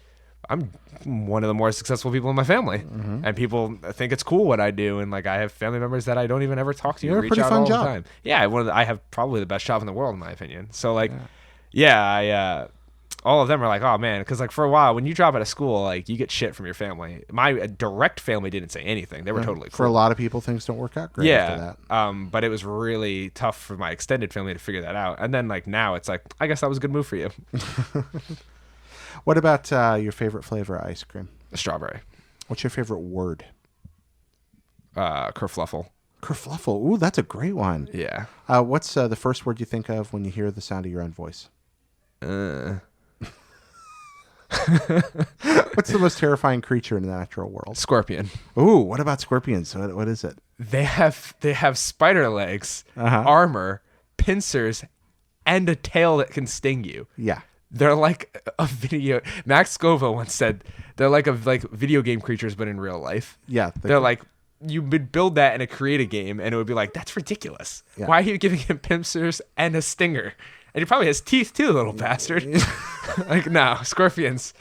I'm one of the more successful people in my family, and people think it's cool what I do, and I have family members that I don't even ever talk to. You have a pretty fun job. The time. Yeah, I have probably the best job in the world in my opinion. So all of them are oh man, because for a while when you drop out of school, you get shit from your family. My direct family didn't say anything; they were totally cool. For a lot of people, things don't work out great after that. But it was really tough for my extended family to figure that out. And then now it's I guess that was a good move for you. What about your favorite flavor of ice cream? Strawberry. What's your favorite word? Kerfluffle. Kerfluffle. Ooh, that's a great one. Yeah. What's the first word you think of when you hear the sound of your own voice? What's the most terrifying creature in the natural world? Scorpion. Ooh, what about scorpions? What is it? They have spider legs, armor, pincers, and a tail that can sting you. Yeah. They're like a video. Max Scova once said they're like video game creatures, but in real life. Yeah. They're you would build that in a create a game, and it would be that's ridiculous. Yeah. Why are you giving him pincers and a stinger? And he probably has teeth too, little bastard. No, scorpions,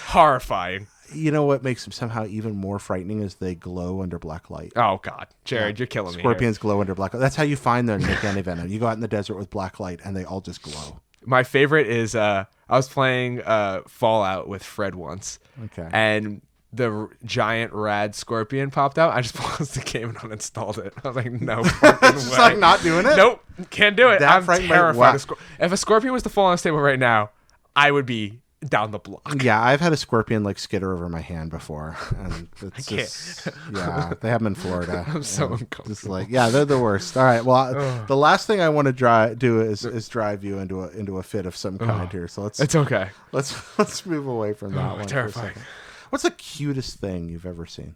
horrifying. You know what makes them somehow even more frightening is they glow under black light. Oh God, Jared, you're killing me. Scorpions glow under black light. That's how you find their Nick antivenom. You go out in the desert with black light, and they all just glow. My favorite is I was playing Fallout with Fred once. Okay. And the giant rad scorpion popped out. I just paused the game and uninstalled it. I was like, no fucking It's just way. like not doing it? Nope. Can't do it. That I'm frightened terrified. by- If a scorpion was to fall on this table right now, I would be down the block. Yeah, I've had a scorpion like skitter over my hand before, and it's just, yeah, they have them in Florida. I'm so And uncomfortable. Just like, yeah, they're the worst. All right, well, the last thing I want to do is drive you into a fit of some kind here. So It's okay. let's move away from that one. Terrifying. For a second. What's the cutest thing you've ever seen?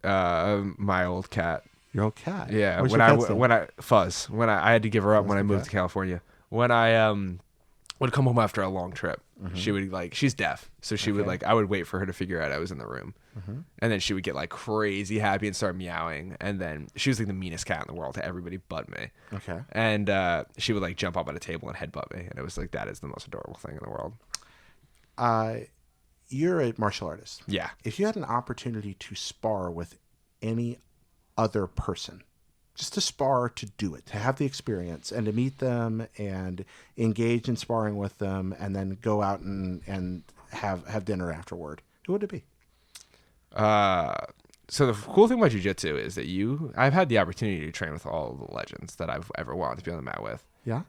My old cat. Your old cat. Yeah, What's when your I cat's name? when I Fuzz when I had to give her up when I the moved cat? to California. When I would come home after a long trip, she would she's deaf, so she would I would wait for her to figure out I was in the room, and then she would get like crazy happy and start meowing, and then she was like the meanest cat in the world to everybody but me. Okay. And she would like jump up on a table and headbutt me, and it was like that is the most adorable thing in the world. You're a martial artist. Yeah. If you had an opportunity to spar with any other person, just to spar, to do it, to have the experience and to meet them and engage in sparring with them and then go out and have dinner afterward, who would it be? So the cool thing about jiu-jitsu is that I've had the opportunity to train with all the legends that I've ever wanted to be on the mat with. Yeah.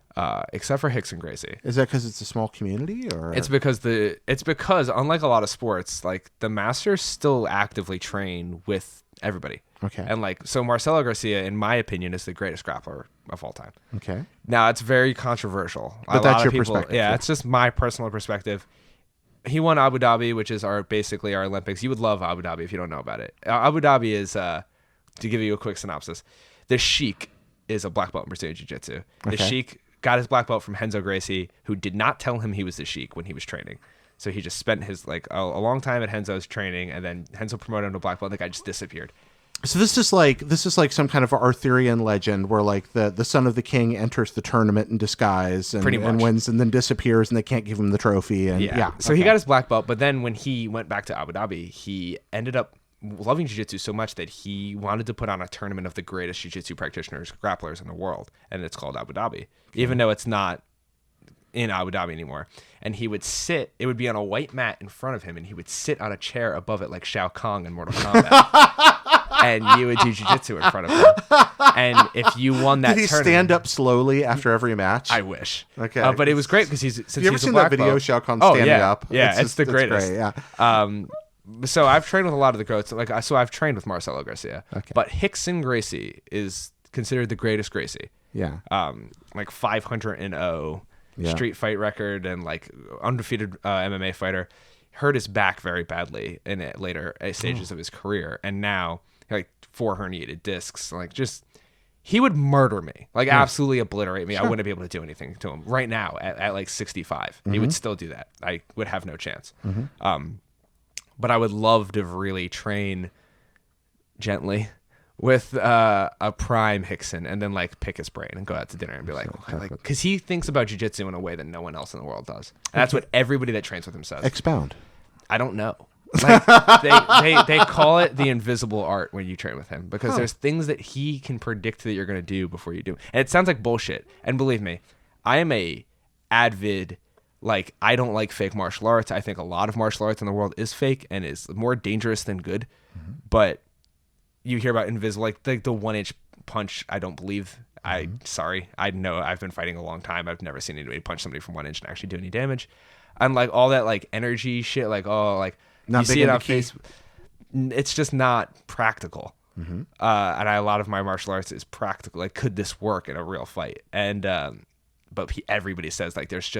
Except for Hicks and Gracie. Is that because it's a small community, or It's because unlike a lot of sports, like the masters still actively train with everybody. Okay. And so Marcelo Garcia, in my opinion, is the greatest grappler of all time. Okay. Now it's very controversial. But that's your perspective. Yeah, it's just my personal perspective. He won Abu Dhabi, which is basically our Olympics. You would love Abu Dhabi if you don't know about it. Abu Dhabi is, to give you a quick synopsis, the Sheik is a black belt in Brazilian Jiu-Jitsu. The Okay. Sheik got his black belt from Renzo Gracie, who did not tell him he was the Sheik when he was training. So he just spent his a long time at Renzo's training, and then Renzo promoted him to black belt. The guy just disappeared. So this is like some kind of Arthurian legend where like the son of the king enters the tournament in disguise and, Pretty much. and wins and then disappears and they can't give him the trophy and yeah. So he got his black belt, but then when he went back to Abu Dhabi, he ended up loving jiu-jitsu so much that he wanted to put on a tournament of the greatest jiu-jitsu practitioners, grapplers in the world, and it's called Abu Dhabi, even though it's not in Abu Dhabi anymore. And he would sit, it would be on a white mat in front of him, and he would sit on a chair above it like Shao Kahn in Mortal Kombat. And you would do jiu-jitsu in front of him. And if you won that Did he tournament, stand up slowly after every match? I wish. Okay. But it was great because since Have you ever he's a seen black that video belt- of Shao Kahn Oh, standing yeah. up? Yeah, it's the greatest. Great, yeah. So I've trained with a lot of the goats. So I've trained with Marcelo Garcia. Okay. But Hickson Gracie is considered the greatest Gracie. Yeah. 500-0 Yeah. street fight record and undefeated MMA fighter. Hurt his back very badly in it later stages of his career, and now 4 herniated discs. He would murder me, absolutely obliterate me. I wouldn't be able to do anything to him right now at 65. He would still do that. I would have no chance. But I would love to really train gently with a prime Hickson and then pick his brain and go out to dinner and be because he thinks about jiu-jitsu in a way that no one else in the world does. And that's what everybody that trains with him says. Expound. I don't know. They call it the invisible art when you train with him because there's things that he can predict that you're going to do before you do. And it sounds like bullshit. And believe me, I am a avid, I don't like fake martial arts. I think a lot of martial arts in the world is fake and is more dangerous than good. But you hear about invisible, the 1-inch punch. I don't believe. Sorry. I know I've been fighting a long time. I've never seen anybody punch somebody from 1 inch and actually do any damage. And all that energy shit, Not you see big it into on ki. Facebook. It's just not practical. And a lot of my martial arts is practical. Could this work in a real fight? And but everybody says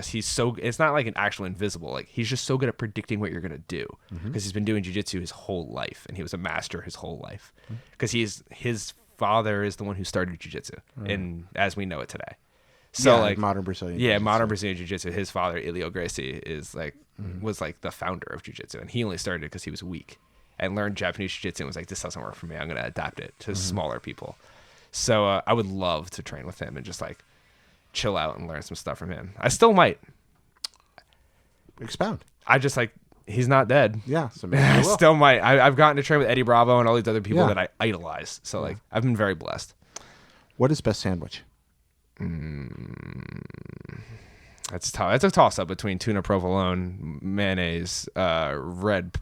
he's so, it's not an actual invisible. He's just so good at predicting what you're gonna do because he's been doing jiu-jitsu his whole life and he was a master his whole life because his father is the one who started jiu-jitsu and as we know it today. So modern Brazilian. Yeah, jiu-jitsu. modern Brazilian jiu-jitsu. His father, Elio Gracie, is was the founder of jiu-jitsu, and he only started because he was weak and learned Japanese jiu-jitsu and was this doesn't work for me. I'm gonna adapt it to smaller people. So I would love to train with him and just chill out and learn some stuff from him. I still might. Expound. I just he's not dead. Yeah. So maybe I you will. still might. I've gotten to train with Eddie Bravo and all these other people Yeah. that I idolize. So I've been very blessed. What is best sandwich? That's tough. It's a toss up between tuna provolone, mayonnaise, red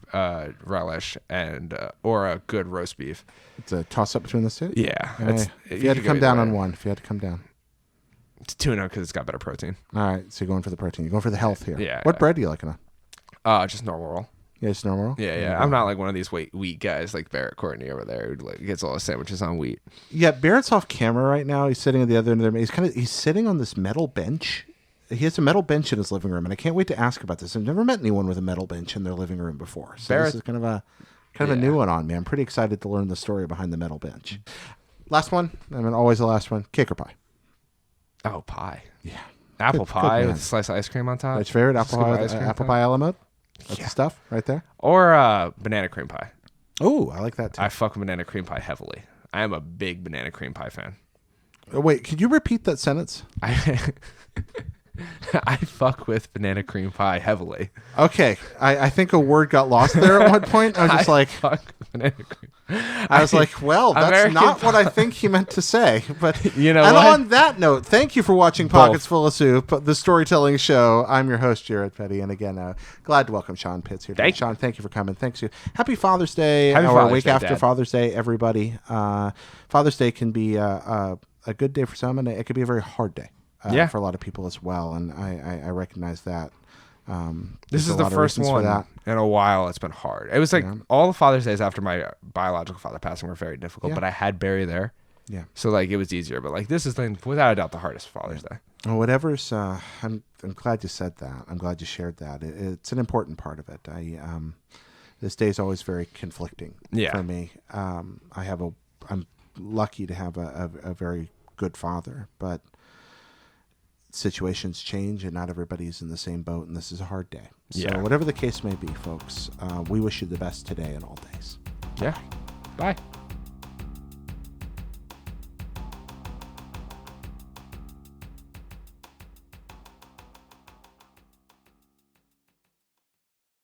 relish, and or a good roast beef. It's a toss up between the two. Yeah. If you had to come down on one, it's tuna because it's got better protein. All right, so you're going for the protein. You're going for the health here. Yeah. What bread do you like on? Just normal roll. Yeah, just normal roll? Yeah. I'm not like one of these wheat guys like Barrett Courtney over there who like gets all his sandwiches on wheat. Yeah, Barrett's off camera right now. He's sitting at the other end of the he's sitting on this metal bench. He has a metal bench in his living room, and I can't wait to ask about this. I've never met anyone with a metal bench in their living room before. So this is kind of a new one on me. I'm pretty excited to learn the story behind the metal bench. Last one. Always the last one. Cake or pie? Oh, pie. Yeah. Apple pie with a slice of ice cream on top. That's your favorite? Apple pie a la mode? That's the stuff right there? Or banana cream pie. Oh, I like that too. I fuck banana cream pie heavily. I am a big banana cream pie fan. Wait, could you repeat that sentence? I fuck with banana cream pie heavily. Okay. I think a word got lost there at one point. I was just like, fuck banana cream. I was like, well, that's not what I think he meant to say. But you know and what? On that note, thank you for watching Pockets Full of Soup, the storytelling show. I'm your host, Jared Petty. And again, glad to welcome Sean Pitts here today. Sean, thank you for coming. Thanks you. Happy Father's Day. A week after Dad. Father's Day, everybody. Father's Day can be a good day for some, and it could be a very hard day for a lot of people as well. And I recognize that. This is the first one in a while. It's been hard. It was like all the Father's Days after my biological father passing were very difficult, but I had Barry there. Yeah. So like it was easier, but like this is without a doubt the hardest Father's Day. Well, whatever's, I'm glad you said that. I'm glad you shared that. It's an important part of it. This day is always very conflicting for me. I'm lucky to have a very good father, but situations change and not everybody's in the same boat, and this is a hard day. So whatever the case may be, folks, we wish you the best today and all days. Yeah. Bye.